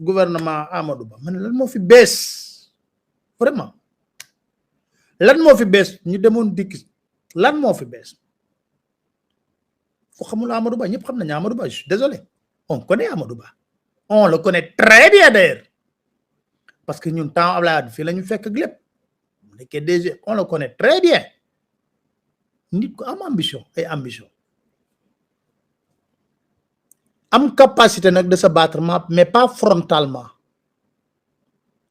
gouvernement Amadou Ba man lan moo fi bees vraiment lan moo fi bees ñu demoon dikk lan moo fi bees foo xamul Amadou Ba ñëpp xam nañu Amadou Ba je suis désolé on connaît Amadou Ba on le connaît très bien d'ailleurs parce que ñun temps Abdoulaye Wade fii la ñu fekk ak lépp mu nekkee DG on le connaît très bien nit ko am ambition ay ambition am capacité nag de se battre mais pas frontalement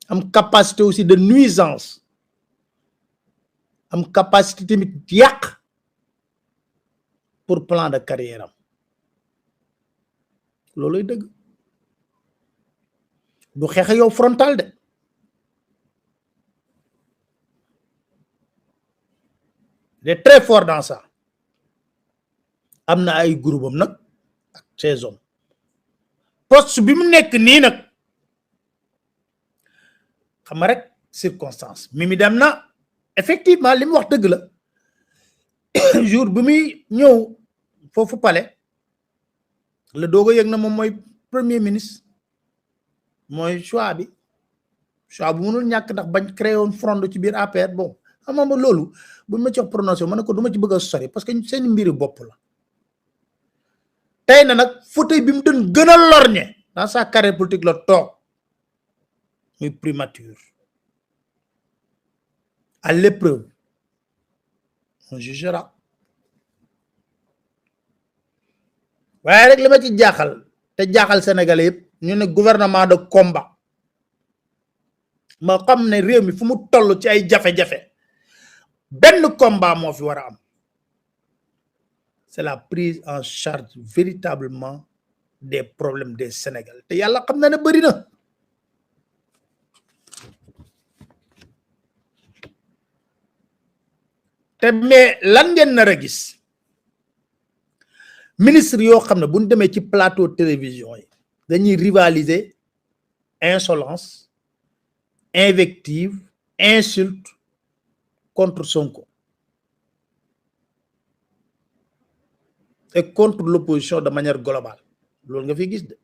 am capacité aussi de nuisance am capacité tamit yàq pour plan de carrière am looluy dëgg du xeex yow frontal de il est très fort dans ça am na ay groupe am nag ak ses hommes poste bi mu nekk nii nag xam nga rek circonstance Mimi dem na effectivement li mu wax dëgg la jour bi muy ñëw foofu palais la doog a yëg na moom mooy premier ministre mooy choix bi choix bu mënul ñàkk ndax bañ créé woon front ci biir APR bon xam nga loolu bu ma ci wax prononcé ma ne ko du ma ci bëgg a sori parce que seen mbiri bopp la tey na nag fauteuil bi mu doon gën a lorñe dans sa carrière politique la toog muy primature à l'épreuve on jugera waaye rek li ma ci jaaxal te jaaxal Sénégalais yëpp ñu ne gouvernement de combat ma xam ne réew mi fu mu toll ci ay jafe-jafe benn combat moo fi war a am c'est la prise en charge véritablement des problèmes des Sénégalais te yàlla xam na ne bëri na te mais lan ngeen nar a gis ministre yoo xam ne bu ñu demee ci plateau télévision yi dañuy rivaliser insolence invective insulte contre Sonko et contre l'opposition de manière globale loolu nga fi gis de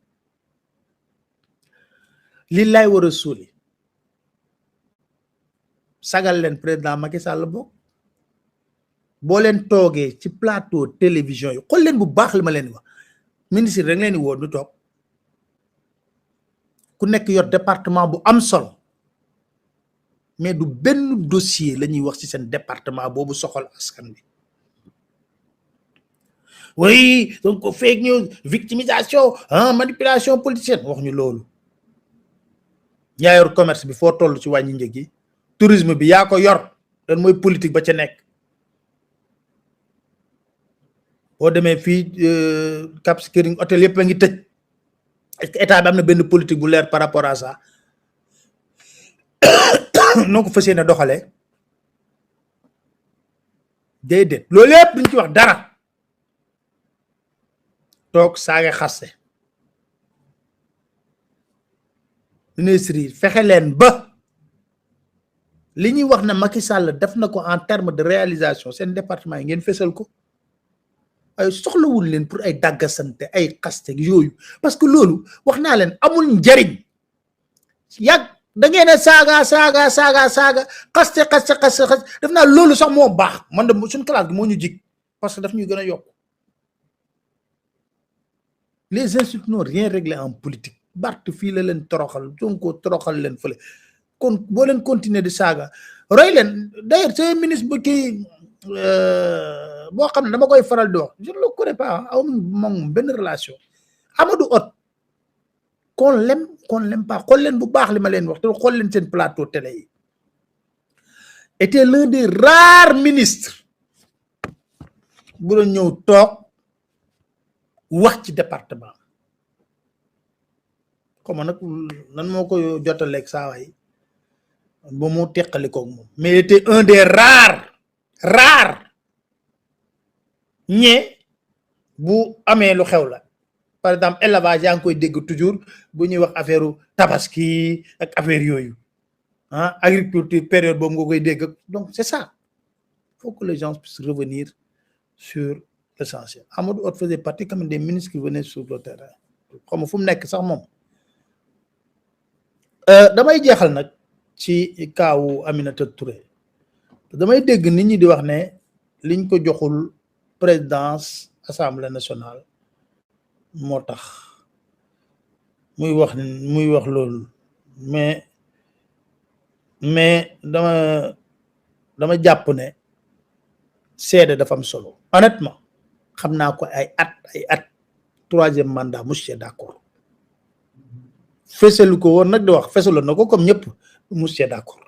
li lay war a suuli sagal leen président Macky Sall bokk boo leen toogee ci plateau télévision yi xool leen bu baax li ma leen wax ministre rek leen di woo du toog ku nekk yor département bu am solo mais du benn dossier la ñuy wax ci seen département boobu soxal askan bi oui donc fake news victimisation manipulation politicienne wax ñu loolu yaa yor commerce bi foo toll ci wàññi njëg yi tourisme bi yaa ko yor dan mooy politique ba ca nekk boo demee fii Cap Skirring hôtel yëpp a ngi tëj est-ce que état bi am na benn politique bu leer par rapport à ça noo ko fas yéene doxalee déedéet loolu yëpp duñ ci wax dara toog saaga xaste ministre yi fexe leen ba li ñuy wax na Macky Sall def na ko en terme de réalisation seen département yi ngeen fesal ko ay soxlawul leen pour ay dàggasante ay xaste yooyu parce que loolu wax naa leen amul njariñ yàgg da ngeen a saaga xaste def naa loolu sax moo baax man de suñu classe gi moo ñu jig parce que daf ñuy gën a yokk les insultes n'ont rien réglé en politique Barth fii la leen toroxal Sonko toroxal leen fële kon boo leen continuer di saaga roy leen d'ailleurs c'est ministre bu kii boo xam ne dama koy faral di wax je ne le connais pas aw moom benn relation Amadou Hott qu'on l'aime pas xool leen bu baax li ma leen wax te xool leen seen plateau télé yi était l'un des rares ministres bu doon ñëw toog wax ci département comme nag nan moo ko jotaleeg saa waay ba mu teqalikoog moom mais il était un des rares ñe bu amee lu xew la par exemple élevage yaa ngi koy dégg toujours bu ñuy wax affaire tabaski ak affaire yooyu agriculture période boobu nga koy dégg donc c'est ça il faut que les gens puissent revenir sur l'essentiel. Amadou Hott faisait partie comme des ministres qui venaient sur le terrain xam nga fu mu nekk sax moom damay jeexal nag ci kaawu Aminata Touré damay dégg nit ñi di wax ne liñ ko joxul présidence assemblée nationale moo tax muy wax loolu mais dama jàpp ne seede dafa am solo honnêtement xam naa ko ay at troisième mandat monsieur d'accord fësalu ko woon nag di wax fësaloon na ko comme ñëpp monsieur d'accord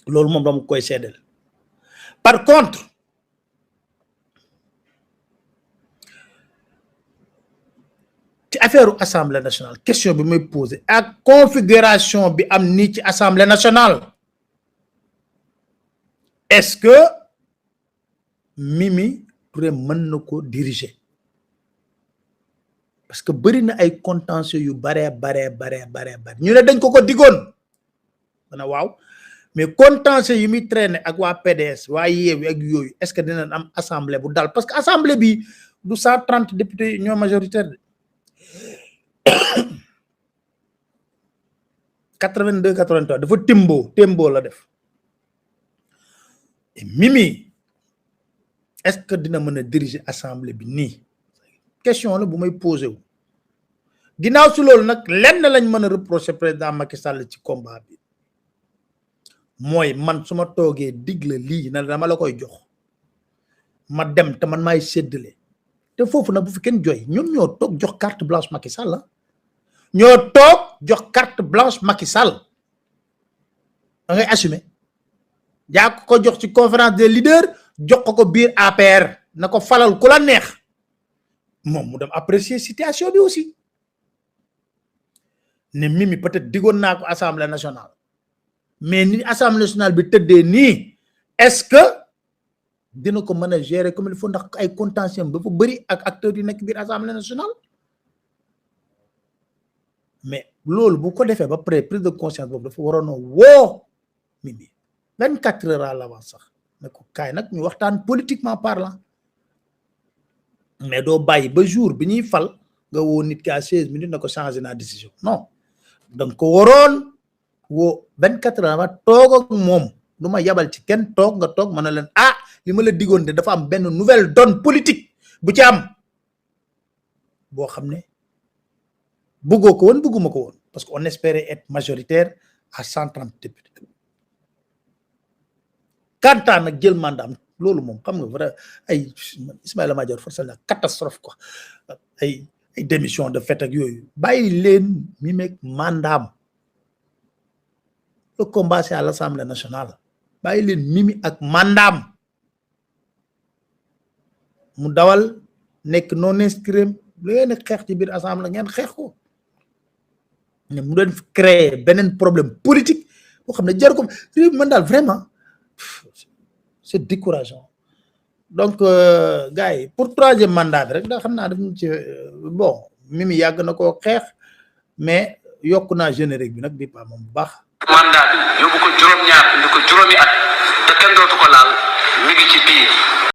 loolu moom dama koy seedeel par contre ci affaire assemblée nationale question bi may poser ak configuration bi am nii ci assemblée nationale est-ce que Mimi Touré mën na ko diriger parce que bëri na ay contentieux yu bare ñu ne dañ ko digoon dana waaw mais contentieux yi muy traîner ak waa PDS waa Yewwi ak yooyu est-ce que dinañ am assemblée bu dal parce que assemblée bi du 130 députés ñoo majoritaire de 82 83 dafa tembo la def et Mimi est-ce que dina mën a diriger assemblée bi nii question la bu may posé wu ginnaaw si loolu nag lenn lañ mën a reprocher président Macky Sall ci combat bi mooy man su ma toogee digle lii na dama la koy jox ma dem te man maay séddale te foofu nag bu fi kenn jooy ñoom ñoo toog jox carte blanche Macky Sall ñoo toog jox carte blanche Macky Sall da ngay assumer yaa ko jox ci conférence des leaders jox ko biir APR na ko falal ku la neex moom mu dem apprécier situation bi aussi ne Mimi peut-être digoon naa ko assemblée nationale mais ni assemblée nationale bi tëddee nii est-ce que dina ko mën a gérer comme il faut ndax ay contentieux dafa bëri ak acteurs yu nekk biir assemblée nationale mais loolu bu ko defee ba pare prise de conscience boobu dafa waroon a woo Mimi 24 heures à l'avance sax ne ko kaay nag ñu waxtaan politiquement parlant mais doo bàyyi ba jour bi ñuy fal nga woo nit ki à 16 minutes na ko changer na décision non donc ko waroon woo 24 heures avant toog ak moom du ma yabal ci kenn toog nga toog mën na leen li ma la digoon de dafa am benn nouvelle donne politique bu ci am boo xam ne bëggoo ko woon bëgguma ko woon parce que on espérait être majoritaire à 130 députés kantaan nag jël mandat am loolu moom xam nga vrai ay Ismaïla Madior Fall la catastrophe quoi ay démission de fait ak yooyu bàyyi leen mi meeg mandaam le combat c'est à l'Assemblée nationale bàyyi leen Mimi ak mandaam mu dawal nekk non inscrit lu ngeen xeex ci biir assemblée ngeen xeex ko ne mu doon créer beneen problème politique boo xam ne jar ko réew man daal vraiment c'est décourageant donc gars yi pour troisième mandat bi rek da xam naa daf ñu ci bon Mimi yàgg na koo xeex mais yokk naa générique bi nag bi pa moom bu baax mandat bi yóbbu ko juróom-ñaar indi ko juróomi at te kenn dootu ko laal mi ngi ci biir